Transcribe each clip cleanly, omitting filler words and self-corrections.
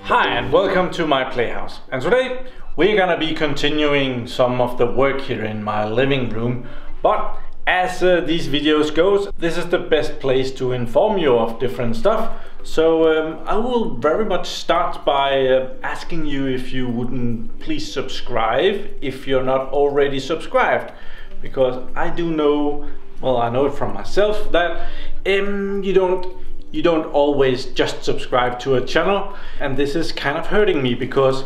Hi and welcome to my playhouse, and today we're gonna be continuing some of the work here in my living room, but as these videos goes, this is the best place to inform you of different stuff. So I will very much start by asking you if you wouldn't please subscribe if you're not already subscribed, because I do know, well, I know it from myself that you don't always just subscribe to a channel, and this is kind of hurting me because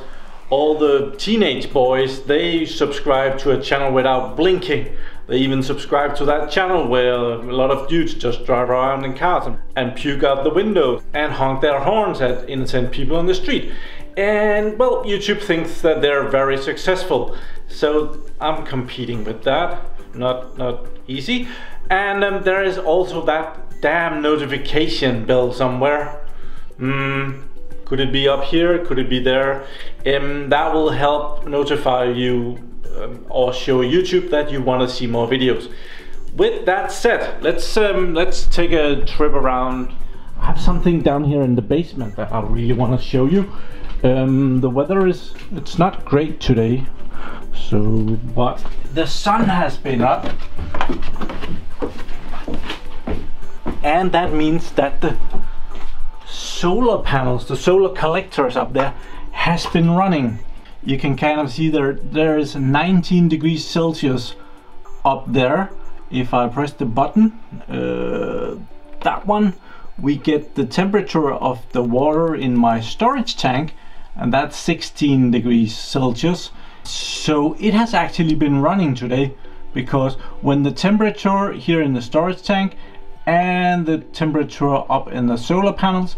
all the teenage boys, they subscribe to a channel without blinking. They even subscribe to that channel where a lot of dudes just drive around in cars and puke out the window and honk their horns at innocent people on the street. And well, YouTube thinks that they're very successful, so I'm competing with that. Not easy. And there is also that damn notification bell somewhere. Could it be up here? Could it be there? That will help notify you or show YouTube that you want to see more videos. With that said, let's take a trip around. I have something down here in the basement that I really want to show you. The weather it's not great today, so but the sun has been up, and that means that the solar panels, the solar collectors up there has been running. You can kind of see there is 19 degrees Celsius up there. If I press the button, that one, we get the temperature of the water in my storage tank, and that's 16 degrees Celsius. So it has actually been running today, because when the temperature here in the storage tank and the temperature up in the solar panels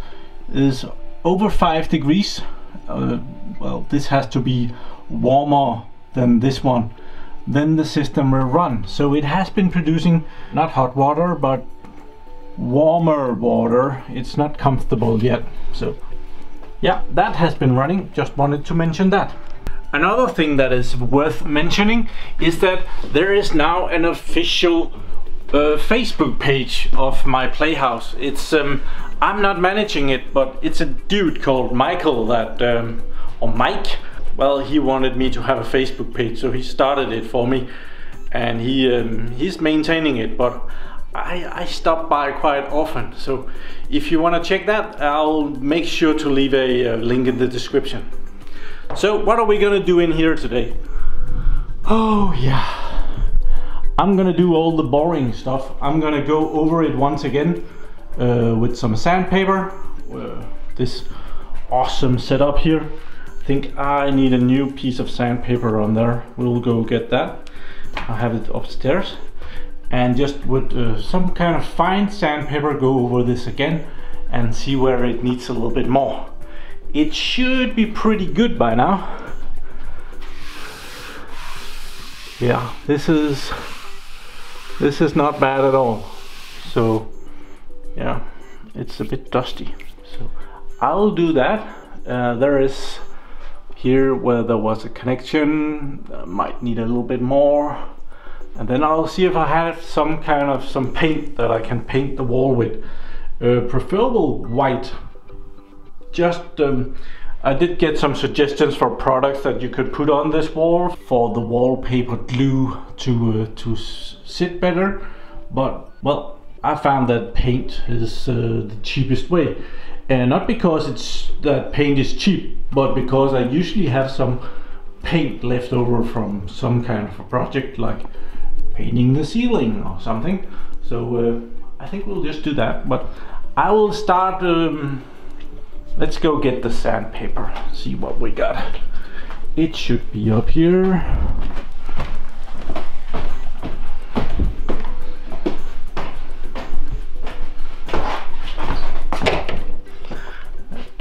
is over 5 degrees, well, this has to be warmer than this one, then the system will run. So it has been producing not hot water but warmer water. It's not comfortable yet. So yeah, that has been running. Just wanted to mention that. Another thing that is worth mentioning is that there is now an official Facebook page of my playhouse. It's I'm not managing it, but it's a dude called Michael that or Mike. Well, he wanted me to have a Facebook page, so he started it for me, and he's maintaining it, but I stop by quite often. So if you want to check that, I'll make sure to leave a link in the description. So what are we gonna do in here today? Oh yeah, I'm gonna do all the boring stuff. I'm gonna go over it once again with some sandpaper. This awesome setup here. I think I need a new piece of sandpaper on there. We'll go get that. I have it upstairs. And just with some kind of fine sandpaper, go over this again and see where it needs a little bit more. It should be pretty good by now. Yeah, this is not bad at all. So yeah, it's a bit dusty, so I'll do that. There is here where there was a connection, might need a little bit more, and then I'll see if I have some paint that I can paint the wall with, preferable white. Just I did get some suggestions for products that you could put on this wall for the wallpaper glue to sit better, but well, I found that paint is the cheapest way, and not because that paint is cheap, but because I usually have some paint left over from some kind of a project, like painting the ceiling or something. So I think we'll just do that, but I will start. Let's go get the sandpaper, see what we got. It should be up here.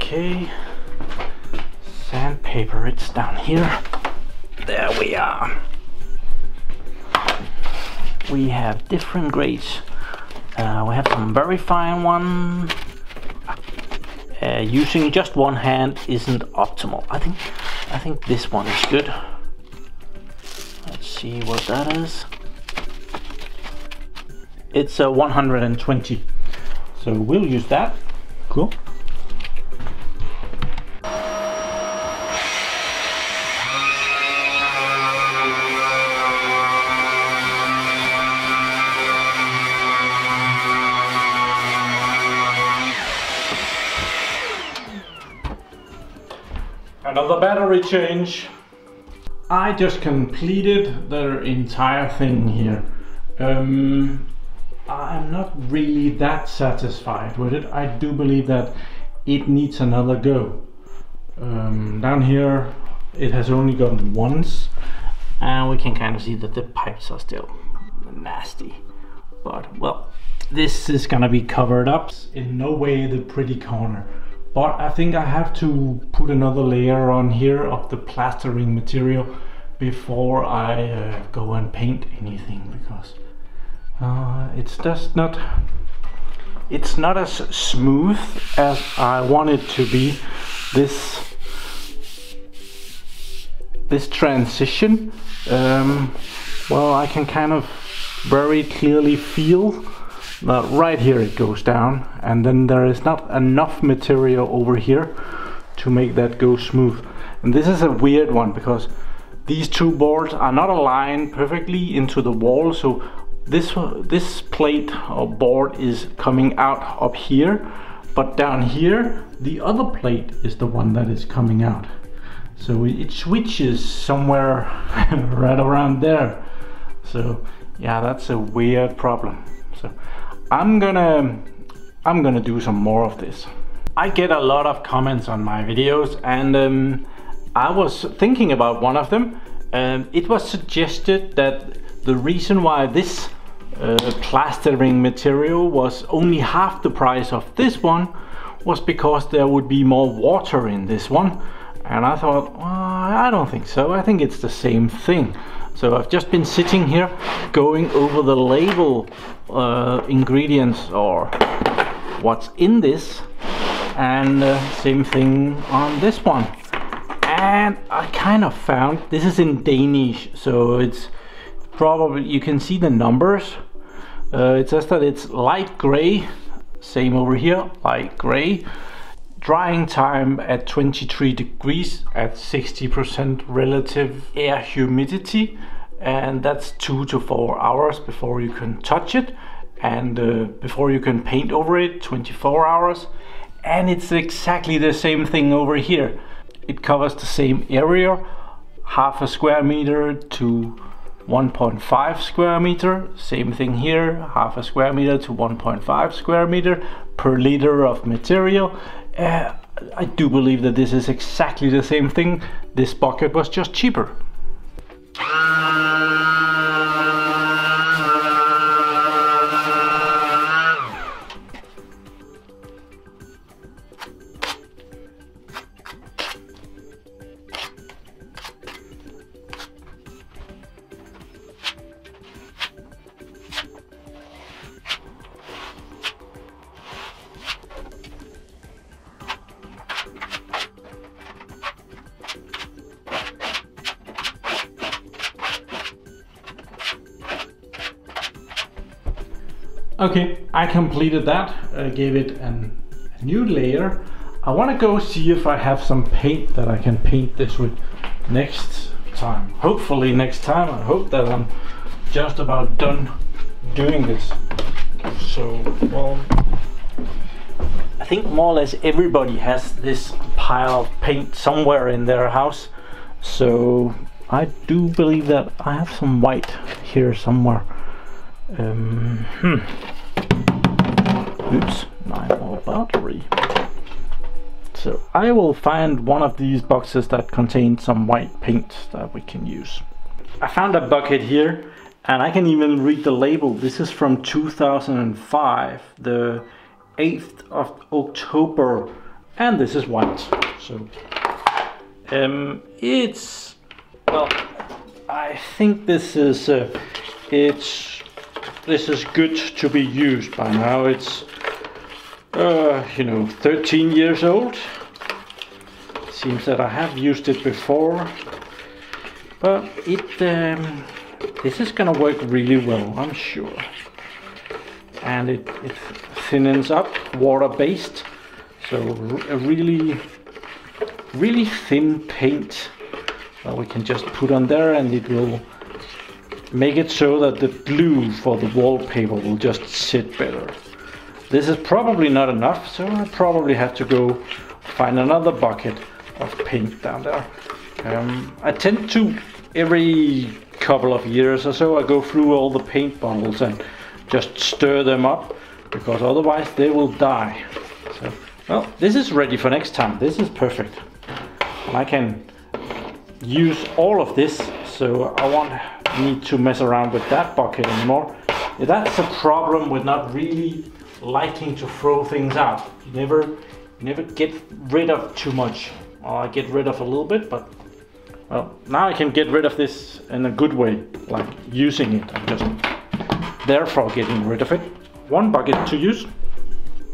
Okay, sandpaper, it's down here. There we are. We have different grades. We have some very fine one. Using just one hand isn't optimal. I think this one is good. Let's see what that is. it's a 120. So we'll use that. Cool. Another battery change. I just completed the entire thing here. I'm not really that satisfied with it. I do believe that it needs another go. Down here it has only gone once, and we can kind of see that the pipes are still nasty. But well, this is gonna be covered up. In no way the pretty corner. But I think I have to put another layer on here of the plastering material before I go and paint anything, because it's just not, it's not as smooth as I want it to be. This transition, well, I can kind of very clearly feel that right here it goes down, and then there is not enough material over here to make that go smooth. And this is a weird one, because these two boards are not aligned perfectly into the wall, so this plate or board is coming out up here, but down here the other plate is the one that is coming out. So it switches somewhere right around there. So yeah, that's a weird problem. So I'm gonna do some more of this. I get a lot of comments on my videos, and I was thinking about one of them. It was suggested that the reason why this plastering material was only half the price of this one was because there would be more water in this one. And I thought, well, I don't think so. I think it's the same thing. So I've just been sitting here going over the label ingredients or what's in this, and same thing on this one. And I kind of found, this is in Danish, so it's probably, you can see the numbers. It says that it's light gray, same over here, light gray. Drying time at 23 degrees at 60% relative air humidity, and that's 2 to 4 hours before you can touch it, and before you can paint over it, 24 hours. And it's exactly the same thing over here. It covers the same area, half a square meter to 1.5 square meter. Same thing here, half a square meter to 1.5 square meter per liter of material. I do believe that this is exactly the same thing. This bucket was just cheaper. Okay, I completed that, gave it a new layer. I want to go see if I have some paint that I can paint this with next time. Hopefully next time. I hope that I'm just about done doing this. So, well, I think more or less everybody has this pile of paint somewhere in their house. So I do believe that I have some white here somewhere. Oops, 9 more battery. So I will find one of these boxes that contains some white paint that we can use. I found a bucket here, and I can even read the label. This is from 2005, the 8th of October, and this is white. So it's, well, I think this is this is good to be used by now. It's you know, 13 years old. Seems that I have used it before, but it this is gonna work really well, I'm sure. and it thins up, water-based. So a really thin paint that we can just put on there, and it will make it so that the glue for the wallpaper will just sit better. This is probably not enough, so I probably have to go find another bucket of paint down there. I tend to, every couple of years or so, I go through all the paint bottles and just stir them up, because otherwise they will die. So, well, this is ready for next time. This is perfect. And I can use all of this, so I won't need to mess around with that bucket anymore. That's a problem with not really liking to throw things out. You never get rid of too much. I get rid of a little bit, but well, now I can get rid of this in a good way, like using it and just therefore getting rid of it. One bucket to use.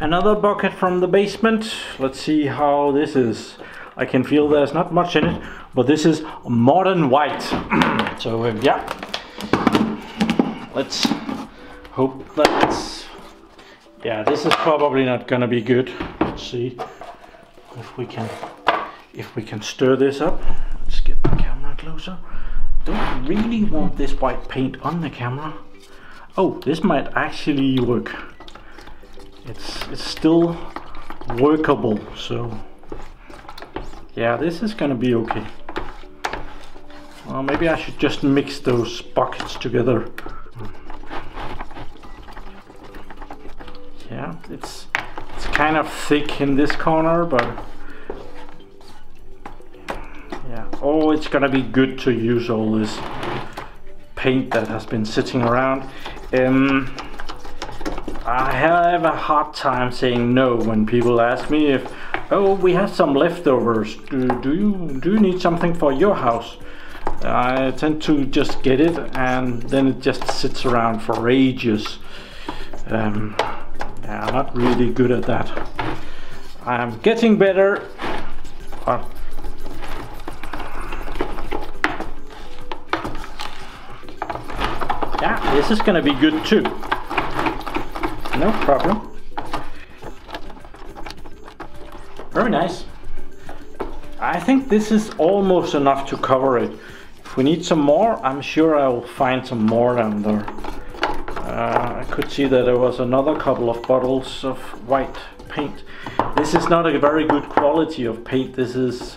Another bucket from the basement. Let's see how this is. I can feel there's not much in it, but this is modern white. So yeah, let's hope that's, yeah, this is probably not gonna be good. Let's see if we can stir this up. Let's get the camera closer. Don't really want this white paint on the camera. Oh, this might actually work. It's still workable, so yeah, this is gonna be okay. Well, maybe I should just mix those buckets together. Yeah, it's kind of thick in this corner, but yeah. Oh, it's gonna be good to use all this paint that has been sitting around. I have a hard time saying no when people ask me if, oh, we have some leftovers. Do you need something for your house? I tend to just get it, and then it just sits around for ages. Yeah, I'm not really good at that. I'm getting better. Yeah, this is gonna be good too. No problem. Very nice. I think this is almost enough to cover it. If we need some more, I'm sure I will find some more down there. I could see that there was another couple of bottles of white paint. This is not a very good quality of paint. This is,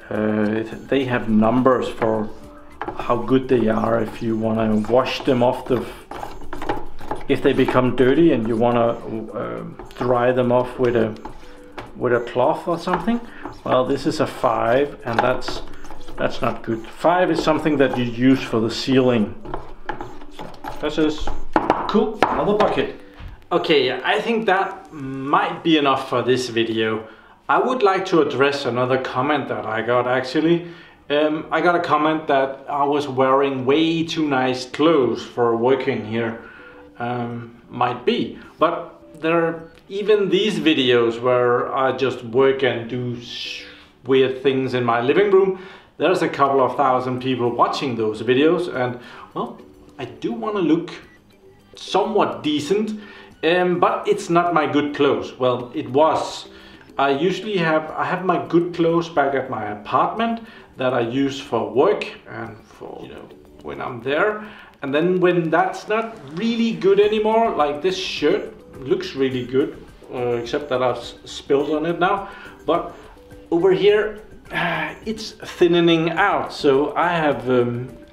they have numbers for how good they are if you want to wash them off if they become dirty and you want to dry them off with a cloth or something. Well, this is a 5, and that's not good. 5 is something that you use for the ceiling. This is cool. Another bucket. Okay, I think that might be enough for this video. I would like to address another comment that I got actually. I got a comment that I was wearing way too nice clothes for working here. Might be, but there are even these videos where I just work and do weird things in my living room. There's a couple of thousand people watching those videos, and well, I do want to look somewhat decent, but it's not my good clothes. Well, it was. I have my good clothes back at my apartment that I use for work and for, you know, when I'm there. And then when that's not really good anymore, like this shirt looks really good, except that I've spilled on it now. But over here, it's thinning out. So I have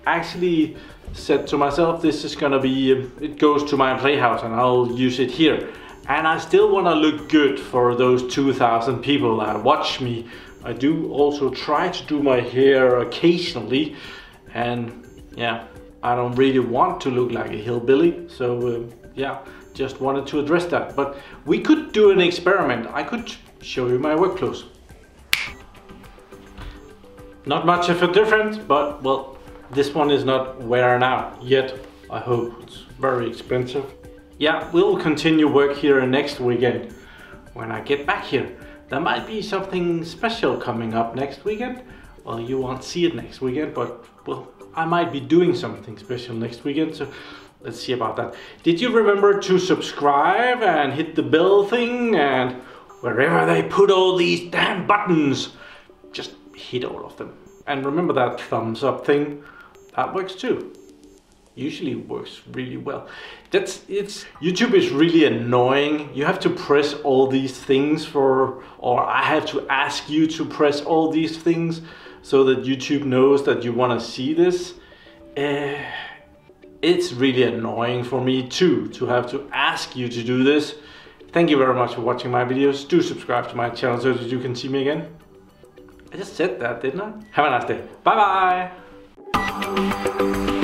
actually said to myself, this is gonna be, it goes to my PlayHouse and I'll use it here. And I still wanna look good for those 2,000 people that watch me. I do also try to do my hair occasionally, and yeah, I don't really want to look like a hillbilly, so yeah, just wanted to address that. But we could do an experiment. I could show you my work clothes. Not much of a difference, but well, this one is not wearing out yet. I hope. It's very expensive. Yeah, we'll continue work here next weekend when I get back here. There might be something special coming up next weekend. Well, you won't see it next weekend, but well, I might be doing something special next weekend, so let's see about that. Did you remember to subscribe and hit the bell thing, and wherever they put all these damn buttons, just hit all of them. And remember that thumbs up thing, that works too. Usually works really well. YouTube is really annoying. You have to press all these things or I have to ask you to press all these things so that YouTube knows that you want to see this. It's really annoying for me too to have to ask you to do this. Thank you very much for watching my videos. Do subscribe to my channel so that you can see me again. I just said that, didn't I? Have a nice day. Bye bye.